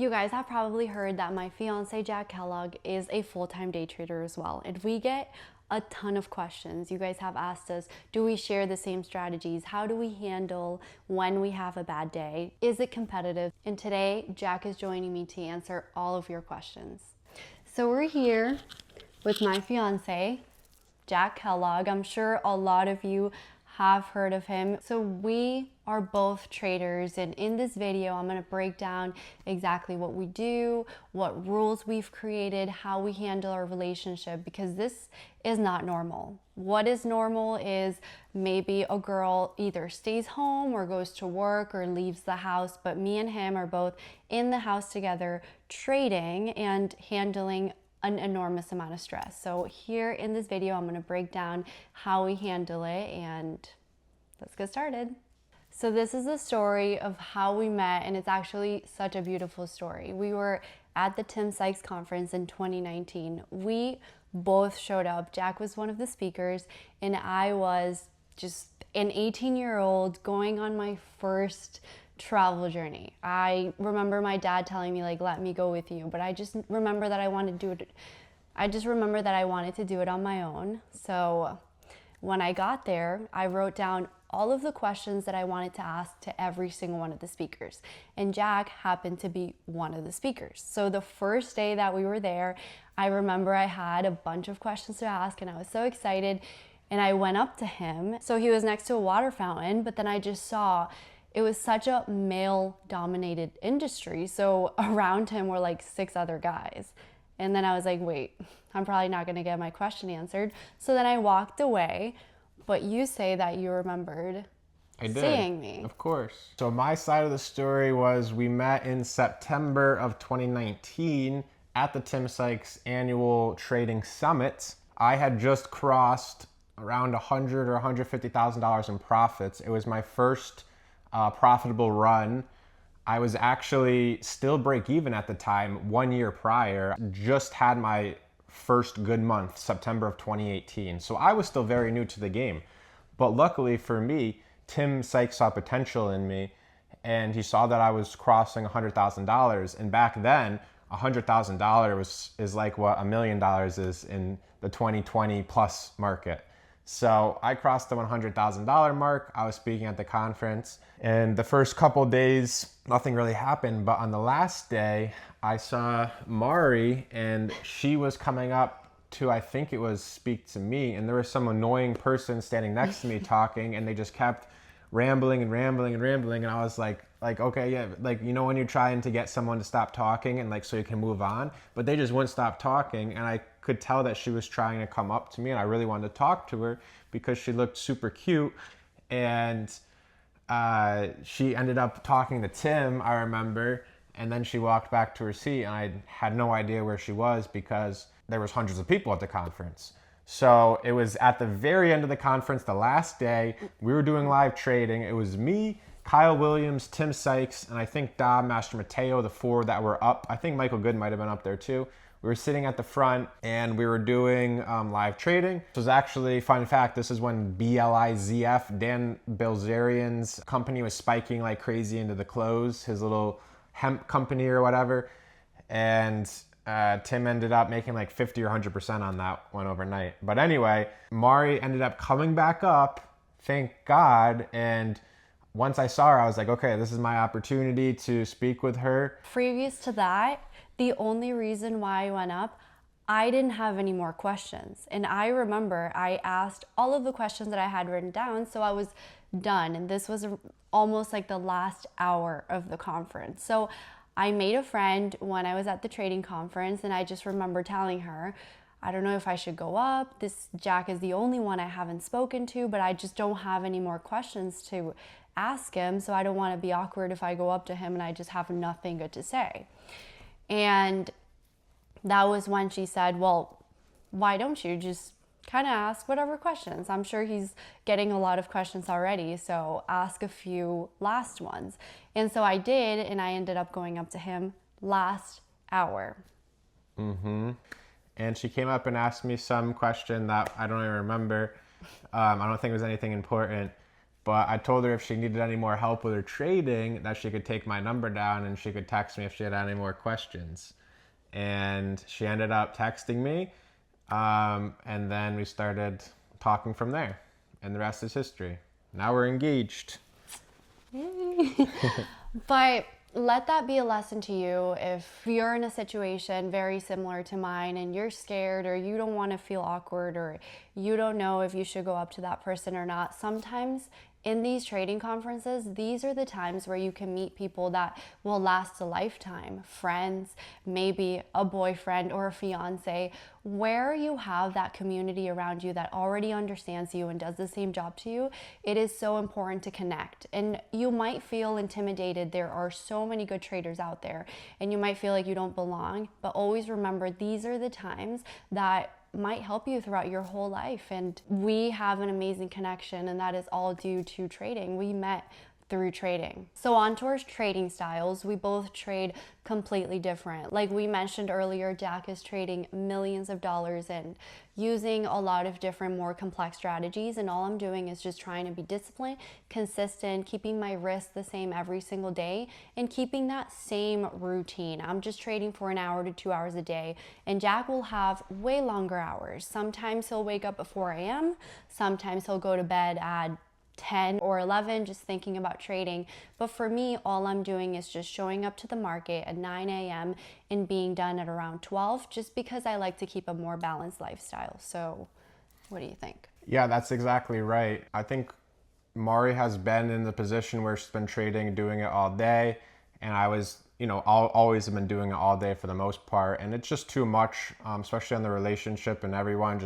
You guys have probably heard that my fiance Jack Kellogg is a full-time day trader as well. And we get a ton of questions. You guys have asked us, do we share the same strategies? How do we handle when we have a bad day? Is it competitive? And today, Jack is joining me to answer all of your questions. So we're here with my fiance, Jack Kellogg. I'm sure a lot of you have heard of him. So we are both traders, and in this video I'm going to break down exactly what we do, what rules we've created, how we handle our relationship, because this is not normal. What is normal is maybe a girl either stays home or goes to work or leaves the house, but me and him are both in the house together trading and handling an enormous amount of stress. So here in this video, I'm going to break down how we handle it, and let's get started. So this is the story of how we met, and it's actually such a beautiful story. We were at the Tim Sykes conference in 2019. We both showed up. Jack was one of the speakers, and I was just an 18-year-old going on my first travel journey. I remember my dad telling me, like, let me go with you, but I just remember that I wanted to do it. I just remember that I wanted to do it on my own. So when I got there, I wrote down all of the questions that I wanted to ask to every single one of the speakers. And Jack happened to be one of the speakers. So the first day that we were there, I remember I had a bunch of questions to ask, and I was so excited. And I went up to him. So he was next to a water fountain, but then I just saw it was such a male-dominated industry. So around him were like 6 other guys. And then I was like, wait, I'm probably not gonna get my question answered. So then I walked away, but you say that you remembered seeing me. Of course. So my side of the story was we met in September of 2019 at the Tim Sykes annual trading summit. I had just crossed around $100,000 or $150,000 in profits. It was my first profitable run. I was actually still break even at the time, 1 year prior. Just had my first good month, September of 2018. So I was still very new to the game. But luckily for me, Tim Sykes saw potential in me, and he saw that I was crossing $100,000. And back then, $100,000 is like what $1 million is in the 2020 plus market. So I crossed the $100,000 mark. I was speaking at the conference, and the first couple days, nothing really happened. But on the last day, I saw Mari, and she was coming up to, I think it was speak to me, and there was some annoying person standing next to me talking, and they just kept rambling and rambling and rambling. And I was like, okay, yeah, like, you know, when you're trying to get someone to stop talking and like so you can move on, but they just wouldn't stop talking. And I could tell that she was trying to come up to me, and I really wanted to talk to her because she looked super cute. And she ended up talking to Tim, I remember, and then she walked back to her seat, and I had no idea where she was because there was hundreds of people at the conference. So it was at the very end of the conference, the last day, we were doing live trading. It was me, Kyle Williams, Tim Sykes, and I think Dom, Master Mateo, the 4 that were up. I think Michael Good might have been up there too. We were sitting at the front, and we were doing live trading. This was actually, fun fact, this is when BLIZF, Dan Bilzerian's company, was spiking like crazy into the close, his little hemp company or whatever. And Tim ended up making like 50 or 100% on that one overnight. But anyway, Mari ended up coming back up, thank God. And once I saw her, I was like, okay, this is my opportunity to speak with her. Previous to that, the only reason why I went up, I didn't have any more questions. And I remember I asked all of the questions that I had written down, so I was done. And this was almost like the last hour of the conference. So I made a friend when I was at the trading conference, and I just remember telling her, I don't know if I should go up. This Jack is the only one I haven't spoken to, but I just don't have any more questions to ask him, so I don't want to be awkward if I go up to him and I just have nothing good to say. And that was when she said, well, why don't you just kind of ask whatever questions? I'm sure he's getting a lot of questions already, so ask a few last ones. And so I did, and I ended up going up to him last hour. And she came up and asked me some question that I don't even remember. I don't think it was anything important. But I told her if she needed any more help with her trading, that she could take my number down and she could text me if she had any more questions. And she ended up texting me. And then we started talking from there. And the rest is history. Now we're engaged. Yay. But let that be a lesson to you if you're in a situation very similar to mine and you're scared or you don't want to feel awkward or you don't know if you should go up to that person or not. Sometimes in these trading conferences, these are the times where you can meet people that will last a lifetime. Friends, maybe a boyfriend or a fiance, where you have that community around you that already understands you and does the same job to you. It is so important to connect. And you might feel intimidated. There are so many good traders out there and you might feel like you don't belong, but always remember these are the times that might help you throughout your whole life. And we have an amazing connection, and that is all due to trading. We met through trading. So on to our trading styles, we both trade completely different. Like we mentioned earlier, Jack is trading millions of dollars and using a lot of different more complex strategies, and all I'm doing is just trying to be disciplined, consistent, keeping my risk the same every single day and keeping that same routine. I'm just trading for an hour to 2 hours a day, and Jack will have way longer hours. Sometimes he'll wake up at 4 a.m. Sometimes he'll go to bed at 10 or 11 just thinking about trading. But for me, all I'm doing is just showing up to the market at 9 a.m. and being done at around 12, just because I like to keep a more balanced lifestyle. So what do you think? Yeah, that's exactly right. I think Mari has been in the position where she's been trading, doing it all day. And I was, always have been doing it all day for the most part. And it's just too much, especially on the relationship and everyone,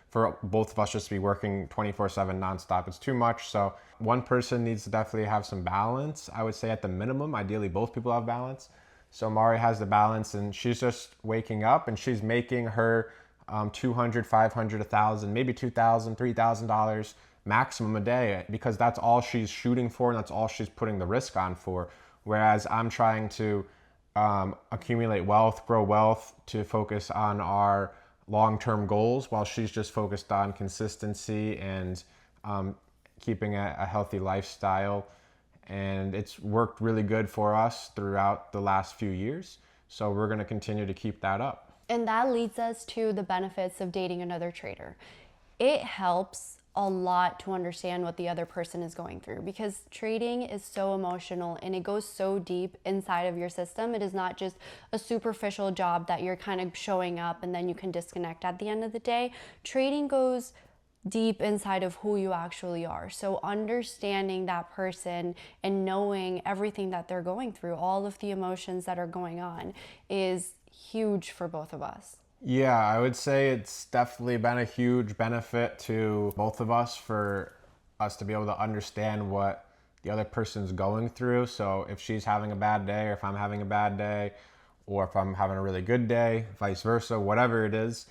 for both of us just to be working 24/7 nonstop. It's too much. So one person needs to definitely have some balance. I would say at the minimum, ideally both people have balance. So Mari has the balance and she's just waking up and she's making her $200, $500, $1,000, maybe $2,000, $3,000 maximum a day, because that's all she's shooting for and that's all she's putting the risk on for. Whereas I'm trying to accumulate wealth, grow wealth, to focus on our long-term goals, while she's just focused on consistency and keeping a healthy lifestyle. And it's worked really good for us throughout the last few years. So we're going to continue to keep that up. And that leads us to the benefits of dating another trader. It helps a lot to understand what the other person is going through, because trading is so emotional and it goes so deep inside of your system. It is not just a superficial job that you're kind of showing up and then you can disconnect at the end of the day. Trading goes deep inside of who you actually are. So understanding that person and knowing everything that they're going through, all of the emotions that are going on, is huge for both of us. Yeah, I would say it's definitely been a huge benefit to both of us, for us to be able to understand what the other person's going through. So if she's having a bad day, or if I'm having a bad day, or if I'm having a really good day, vice versa, whatever it is,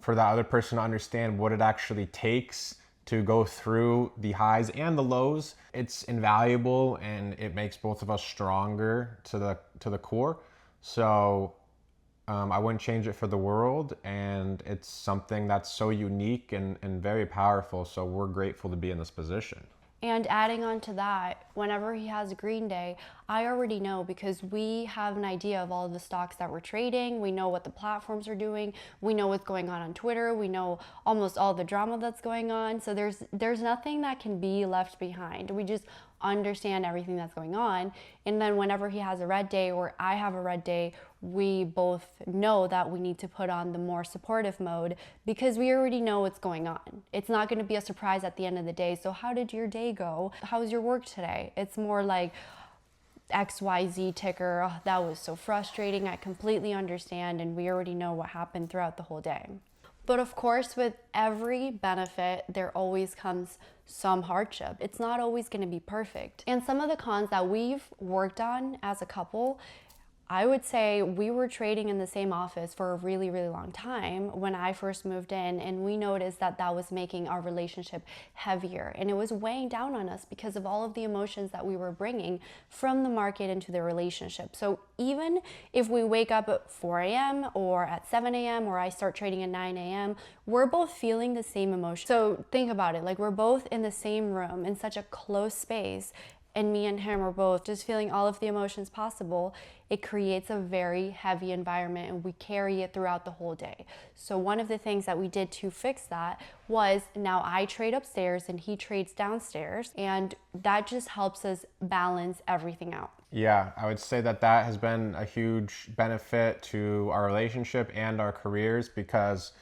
for that other person to understand what it actually takes to go through the highs and the lows, it's invaluable and it makes both of us stronger to the core. So I wouldn't change it for the world, and it's something that's so unique and very powerful. So we're grateful to be in this position. And adding on to that, whenever he has a green day, I already know, because we have an idea of all of the stocks that we're trading. We know what the platforms are doing. We know what's going on Twitter. We know almost all the drama that's going on. So there's nothing that can be left behind. We just understand everything that's going on. And then whenever he has a red day or I have a red day, we both know that we need to put on the more supportive mode, because we already know what's going on. It's not going to be a surprise at the end of the day. So how did your day go? How was your work today? It's more like XYZ ticker. Oh, that was so frustrating. I completely understand. And we already know what happened throughout the whole day. But of course, with every benefit, there always comes some hardship. It's not always going to be perfect. And some of the cons that we've worked on as a couple I would say we were trading in the same office for a really, really long time when I first moved in, and we noticed that that was making our relationship heavier, and it was weighing down on us because of all of the emotions that we were bringing from the market into the relationship. So even if we wake up at 4 a.m. or at 7 a.m. or I start trading at 9 a.m., we're both feeling the same emotion. So think about it, like we're both in the same room in such a close space, and me and him are both just feeling all of the emotions possible. It creates a very heavy environment, and we carry it throughout the whole day. So one of the things that we did to fix that was now I trade upstairs and he trades downstairs, and that just helps us balance everything out. Yeah, I would say that that has been a huge benefit to our relationship and our careers, because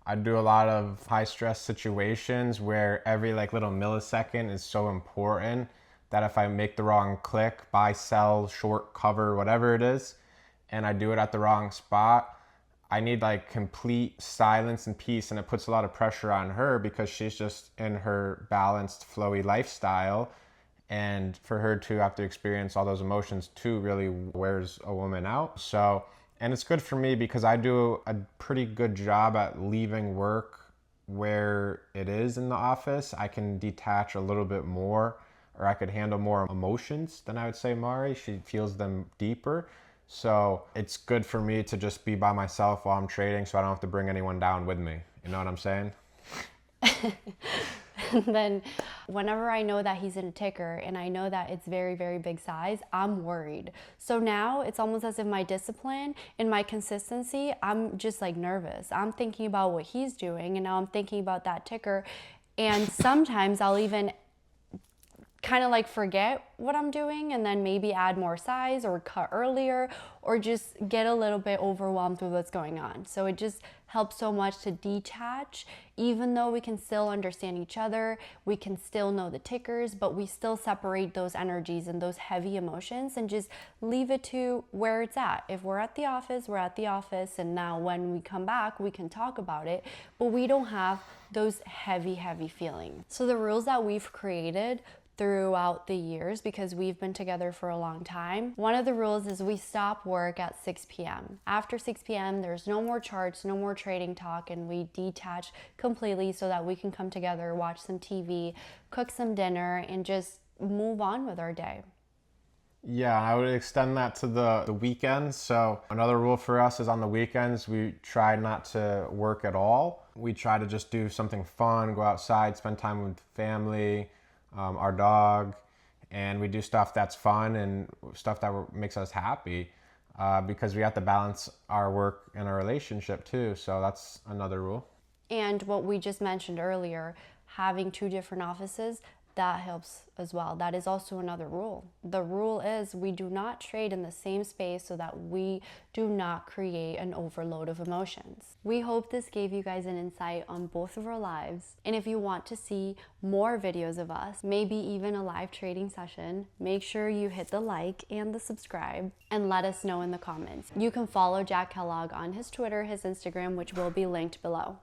I do a lot of high stress situations where every like little millisecond is so important that if I make the wrong click, buy, sell, short, cover, whatever it is, and I do it at the wrong spot, I need like complete silence and peace, and it puts a lot of pressure on her because she's just in her balanced, flowy lifestyle. And for her to have to experience all those emotions too really wears a woman out. So, and it's good for me because I do a pretty good job at leaving work where it is in the office. I can detach a little bit more, or I could handle more emotions than I would say Mari. She feels them deeper. So it's good for me to just be by myself while I'm trading so I don't have to bring anyone down with me. You know what I'm saying? Then whenever I know that he's in a ticker and I know that it's very, very big size, I'm worried. So now it's almost as if my discipline and my consistency, I'm just like nervous. I'm thinking about what he's doing, and now I'm thinking about that ticker. And sometimes I'll even kind of like forget what I'm doing and then maybe add more size or cut earlier, or just get a little bit overwhelmed with what's going on. So it just helps so much to detach, even though we can still understand each other, we can still know the tickers, but we still separate those energies and those heavy emotions and just leave it to where it's at. If we're at the office, we're at the office, and now when we come back, we can talk about it, but we don't have those heavy, heavy feelings. So the rules that we've created throughout the years, because we've been together for a long time, one of the rules is we stop work at 6 p.m. After 6 p.m. there's no more charts, no more trading talk, and we detach completely so that we can come together, watch some TV, cook some dinner, and just move on with our day. Yeah, I would extend that to the weekends. So another rule for us is on the weekends, we try not to work at all. We try to just do something fun, go outside, spend time with family, our dog, and we do stuff that's fun and stuff that makes us happy, because we have to balance our work and our relationship too. So that's another rule. And what we just mentioned earlier, having two different offices, that helps as well. That is also another rule. The rule is we do not trade in the same space so that we do not create an overload of emotions. We hope this gave you guys an insight on both of our lives. And if you want to see more videos of us, maybe even a live trading session, make sure you hit the like and the subscribe and let us know in the comments. You can follow Jack Kellogg on his Twitter, his Instagram, which will be linked below.